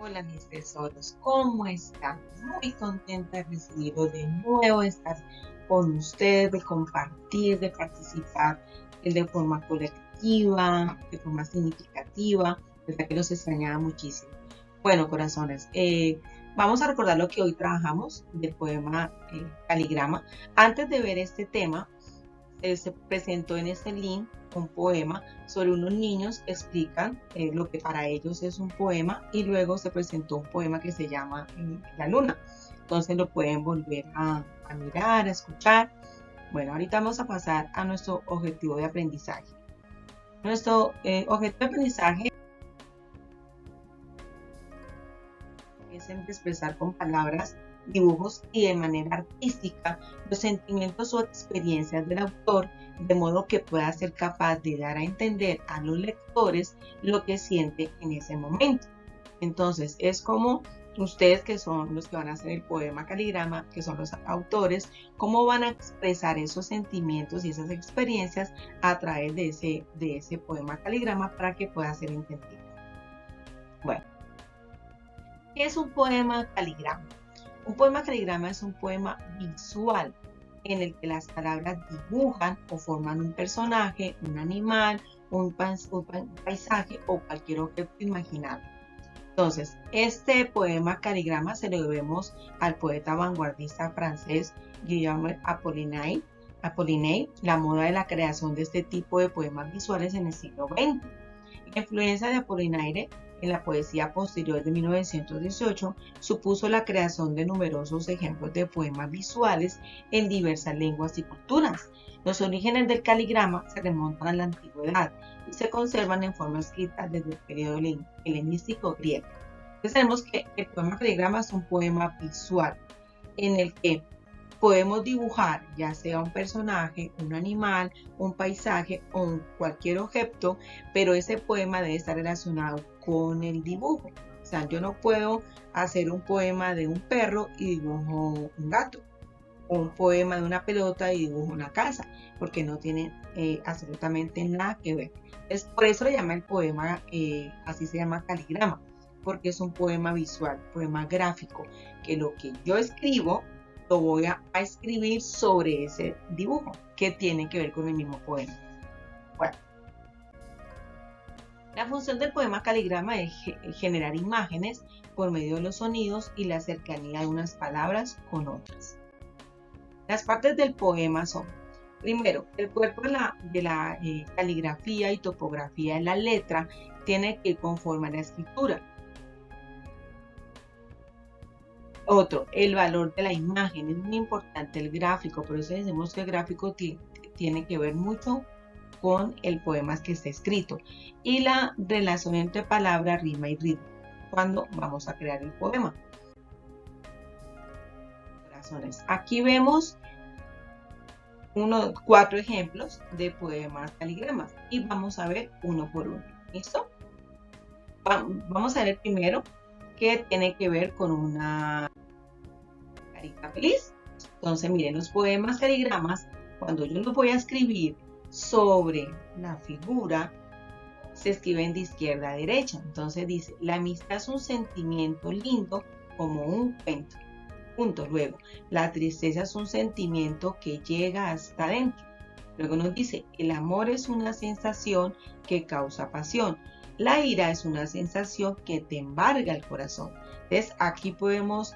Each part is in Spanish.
Hola mis tesoros, ¿cómo están? Muy contenta de recibirlos de nuevo, de estar con ustedes, de compartir, de participar de forma colectiva, de forma significativa, verdad que los extrañaba muchísimo. Bueno, corazones, vamos a recordar lo que hoy trabajamos del poema Caligrama. Antes de ver este tema, se presentó en este link un poema sobre unos niños que explican lo que para ellos es un poema, y luego se presentó un poema que se llama La Luna. Entonces lo pueden volver a mirar, a escuchar. Bueno, ahorita vamos a pasar a nuestro objetivo de aprendizaje. Nuestro objetivo de aprendizaje es en expresar con palabras, dibujos y de manera artística los sentimientos o experiencias del autor, de modo que pueda ser capaz de dar a entender a los lectores lo que siente en ese momento. Entonces, es como ustedes, que son los que van a hacer el poema Caligrama, que son los autores, cómo van a expresar esos sentimientos y esas experiencias a través de ese poema Caligrama para que pueda ser entendido. Bueno, ¿qué es un poema caligrama? Un poema caligrama es un poema visual en el que las palabras dibujan o forman un personaje, un animal, un paisaje o cualquier objeto imaginable. Entonces, este poema caligrama se lo debemos al poeta vanguardista francés Guillaume Apollinaire, la moda de la creación de este tipo de poemas visuales en el siglo XX. La influencia de Apollinaire en la poesía posterior de 1918 supuso la creación de numerosos ejemplos de poemas visuales en diversas lenguas y culturas. Los orígenes del caligrama se remontan a la antigüedad y se conservan en forma escrita desde el periodo helenístico griego. Entonces tenemos que el poema caligrama es un poema visual en el que podemos dibujar ya sea un personaje, un animal, un paisaje o cualquier objeto, pero ese poema debe estar relacionado con el dibujo. O sea, yo no puedo hacer un poema de un perro y dibujo un gato, o un poema de una pelota y dibujo una casa, porque no tienen absolutamente nada que ver. Por eso le llama el poema, así se llama caligrama, porque es un poema visual, poema gráfico, que lo que yo escribo lo voy a escribir sobre ese dibujo, que tiene que ver con el mismo poema. Bueno, la función del poema caligrama es generar imágenes por medio de los sonidos y la cercanía de unas palabras con otras. Las partes del poema son: primero, el cuerpo de la caligrafía y topografía de la letra tiene que ir conforme a la escritura. Otro, el valor de la imagen. Es muy importante el gráfico, por eso decimos que el gráfico tiene que ver mucho con el poema que está escrito. Y la relación entre palabra, rima y ritmo, cuando vamos a crear el poema. Aquí vemos 4 ejemplos de poemas caligramas y vamos a ver uno por uno. ¿Listo? Vamos a ver el primero, que tiene que ver con una carita feliz. Entonces, miren, los poemas caligramas, cuando yo los voy a escribir sobre la figura, se escriben de izquierda a derecha. Entonces dice: la amistad es un sentimiento lindo como un cuento. Punto. Luego, la tristeza es un sentimiento que llega hasta adentro. Luego nos dice: el amor es una sensación que causa pasión. La ira es una sensación que te embarga el corazón. Entonces, aquí podemos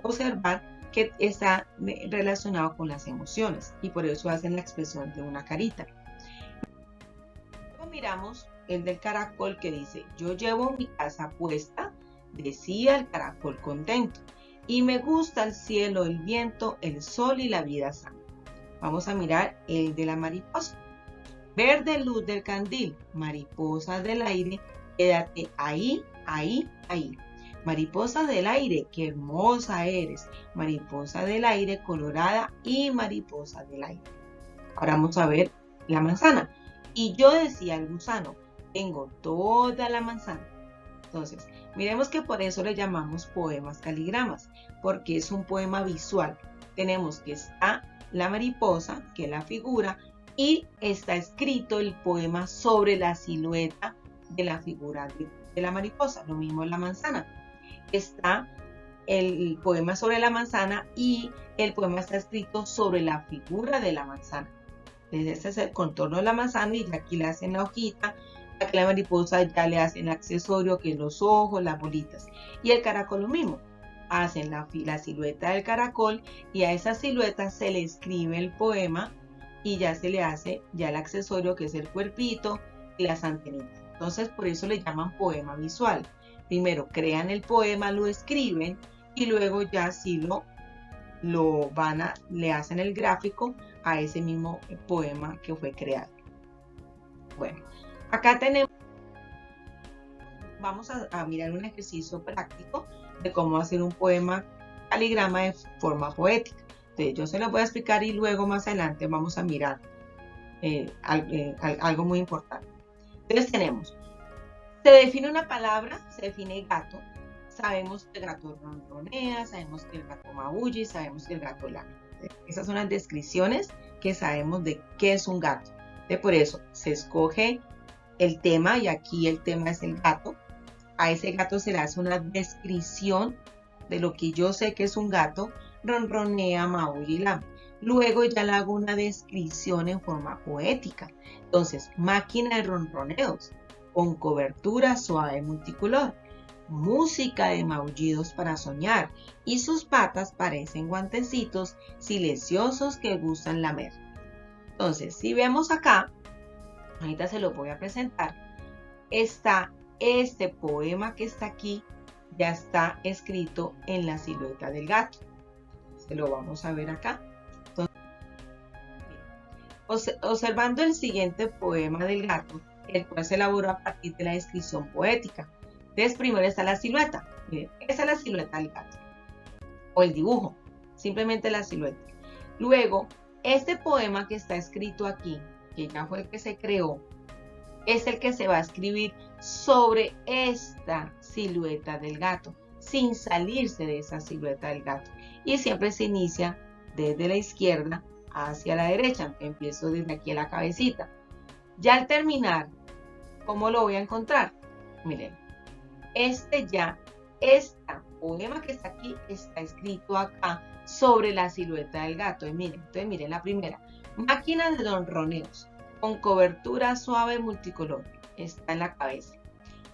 observar que está relacionado con las emociones y por eso hacen la expresión de una carita. Luego miramos el del caracol, que dice: yo llevo mi casa puesta, decía el caracol contento, y me gusta el cielo, el viento, el sol y la vida sana. Vamos a mirar el de la mariposa. Verde luz del candil, mariposa del aire, quédate ahí, ahí, ahí. Mariposa del aire, qué hermosa eres. Mariposa del aire colorada y mariposa del aire. Ahora vamos a ver la manzana. Y yo decía al gusano: tengo toda la manzana. Entonces, miremos que por eso le llamamos poemas caligramas, porque es un poema visual. Tenemos que está la mariposa, que es la figura, y está escrito el poema sobre la silueta de la figura de la mariposa. Lo mismo en la manzana. está el poema sobre la manzana y el poema está escrito sobre la figura de la manzana. Entonces, este es el contorno de la manzana y aquí le hacen la hojita. Aquí la mariposa ya le hacen el accesorio que es los ojos, las bolitas. Y el caracol lo mismo. Hacen la silueta del caracol y a esa silueta se le escribe el poema y ya se le hace ya el accesorio que es el cuerpito y las antenitas. Entonces por eso le llaman poema visual. Primero crean el poema, lo escriben y luego ya sí le hacen el gráfico a ese mismo poema que fue creado. Bueno, acá vamos a mirar un ejercicio práctico de cómo hacer un poema caligrama de forma poética. Entonces, yo se lo voy a explicar y luego más adelante vamos a mirar algo muy importante. Entonces tenemos, se define una palabra, se define gato. Sabemos que el gato ronronea, sabemos que el gato maulla y sabemos que el gato lame. Esas son las descripciones que sabemos de qué es un gato. Entonces, por eso se escoge el tema y aquí el tema es el gato. A ese gato se le hace una descripción de lo que yo sé que es un gato, ronronea, maulla y lame. Luego ya le hago una descripción en forma poética. Entonces, máquina de ronroneos, con cobertura suave multicolor, música de maullidos para soñar, y sus patas parecen guantecitos silenciosos que gustan lamer. Entonces, si vemos acá, ahorita se lo voy a presentar, está este poema que está aquí, ya está escrito en la silueta del gato. Se lo vamos a ver acá. Entonces, observando el siguiente poema del gato, el cual se elaboró a partir de la descripción poética. Entonces, primero está la silueta. Miren, esa es la silueta del gato. O el dibujo, simplemente la silueta. Luego, este poema que está escrito aquí, que ya fue el que se creó, es el que se va a escribir sobre esta silueta del gato, sin salirse de esa silueta del gato. Y siempre se inicia desde la izquierda hacia la derecha. Empiezo desde aquí a la cabecita. Ya al terminar, ¿cómo lo voy a encontrar? Miren, este poema que está aquí, está escrito acá sobre la silueta del gato. Y miren la primera. Máquina de ronroneos, con cobertura suave multicolor, está en la cabeza.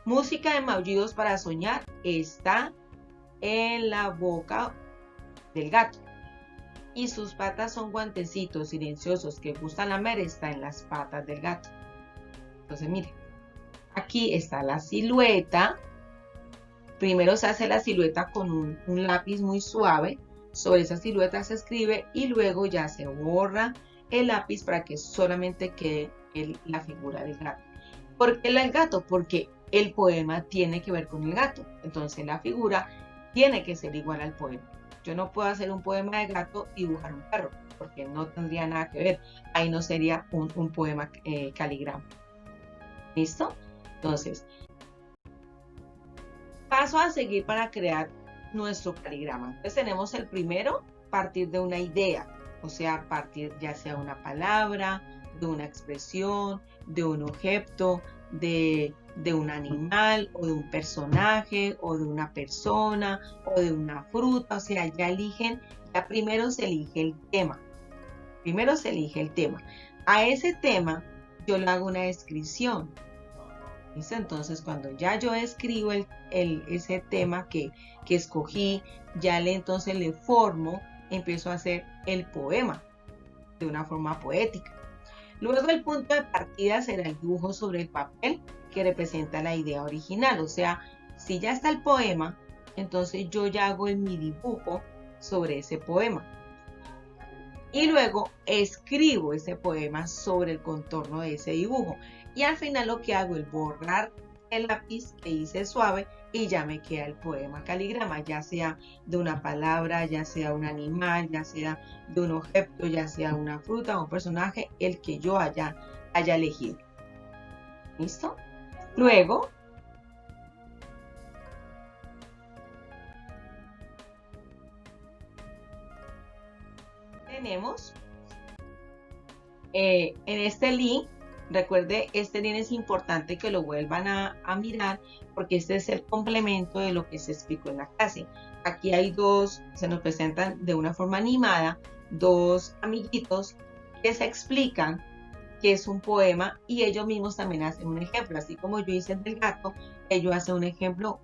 Música de maullidos para soñar, está en la boca del gato. Y sus patas son guantecitos silenciosos que gustan lamer, está en las patas del gato. Entonces, miren, aquí está la silueta. Primero se hace la silueta con un lápiz muy suave. Sobre esa silueta se escribe y luego ya se borra el lápiz para que solamente quede la figura del gato. ¿Por qué el gato? Porque el poema tiene que ver con el gato. Entonces la figura tiene que ser igual al poema. Yo no puedo hacer un poema de gato y dibujar un perro, porque no tendría nada que ver. Ahí no sería un poema caligrama. ¿Listo? Entonces, paso a seguir para crear nuestro caligrama. Entonces tenemos el primero, partir de una idea, o sea, partir ya sea una palabra, de una expresión, de un objeto, de un animal o de un personaje o de una persona o de una fruta, o sea, ya primero se elige el tema. Primero se elige el tema. A ese tema yo le hago una descripción. ¿Listo? Entonces, cuando ya yo escribo ese tema que escogí, entonces le formo, empiezo a hacer el poema de una forma poética. Luego el punto de partida será el dibujo sobre el papel que representa la idea original. O sea, si ya está el poema, entonces yo ya hago mi dibujo sobre ese poema. Y luego escribo ese poema sobre el contorno de ese dibujo. Y al final lo que hago es borrar el lápiz que hice suave y ya me queda el poema caligrama, ya sea de una palabra, ya sea un animal, ya sea de un objeto, ya sea una fruta o un personaje, el que yo haya elegido. ¿Listo? Luego, tenemos en este link Recuerde, este bien es importante que lo vuelvan a mirar porque este es el complemento de lo que se explicó en la clase. Aquí hay dos, se nos presentan de una forma animada, dos amiguitos que se explican que es un poema y ellos mismos también hacen un ejemplo. Así como yo hice el del gato, ellos hacen un ejemplo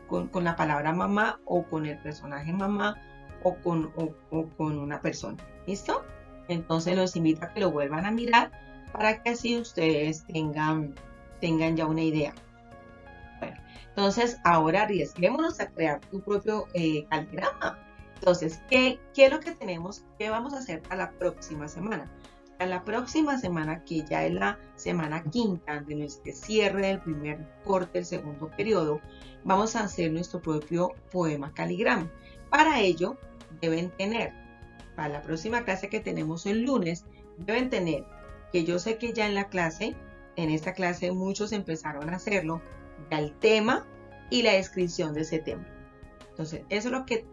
con la palabra mamá o con el personaje mamá o con una persona. ¿Listo? Entonces los invito a que lo vuelvan a mirar para que así ustedes tengan ya una idea. Bueno, entonces ahora arriesguémonos a crear tu propio caligrama. Entonces, ¿qué es lo que tenemos? ¿Qué vamos a hacer para la próxima semana? Para la próxima semana, que ya es la semana quinta de nuestro cierre del primer corte del segundo periodo, vamos a hacer nuestro propio poema caligrama. Para ello, deben tener, para la próxima clase que tenemos el lunes, deben tener, que yo sé que ya en la clase, en esta clase muchos empezaron a hacerlo, ya el tema y la descripción de ese tema. Entonces, eso es lo que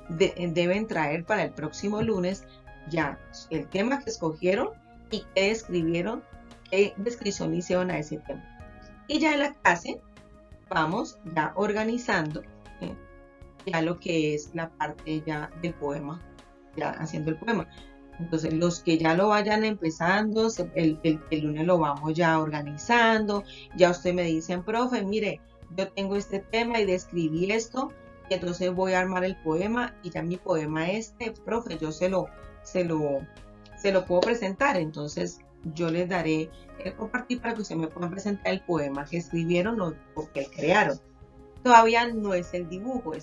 deben traer para el próximo lunes, ya el tema que escogieron y qué escribieron, qué descripción hicieron a ese tema. Y ya en la clase vamos ya organizando ya lo que es la parte ya del poema, ya haciendo el poema. Entonces, los que ya lo vayan empezando, el lunes lo vamos ya organizando. Ya usted me dicen, profe, mire, yo tengo este tema y describí esto, y entonces voy a armar el poema, y ya mi poema profe, yo se lo puedo presentar. Entonces, yo les daré el compartir para que ustedes me puedan presentar el poema que escribieron o que crearon. Todavía no es el dibujo,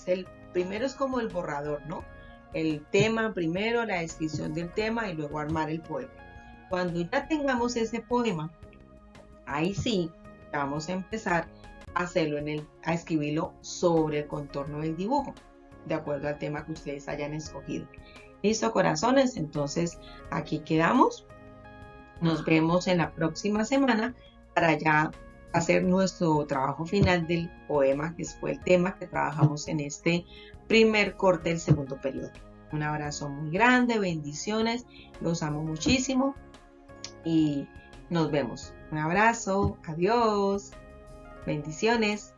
primero es como el borrador, ¿no? El tema primero, la descripción del tema y luego armar el poema. Cuando ya tengamos ese poema, ahí sí vamos a empezar a hacerlo a escribirlo sobre el contorno del dibujo, de acuerdo al tema que ustedes hayan escogido. ¿Listo, corazones? Entonces, aquí quedamos. Nos vemos en la próxima semana para ya hacer nuestro trabajo final del poema, que fue el tema que trabajamos en este primer corte del segundo periodo. Un abrazo muy grande, bendiciones, los amo muchísimo y nos vemos. Un abrazo, adiós, bendiciones.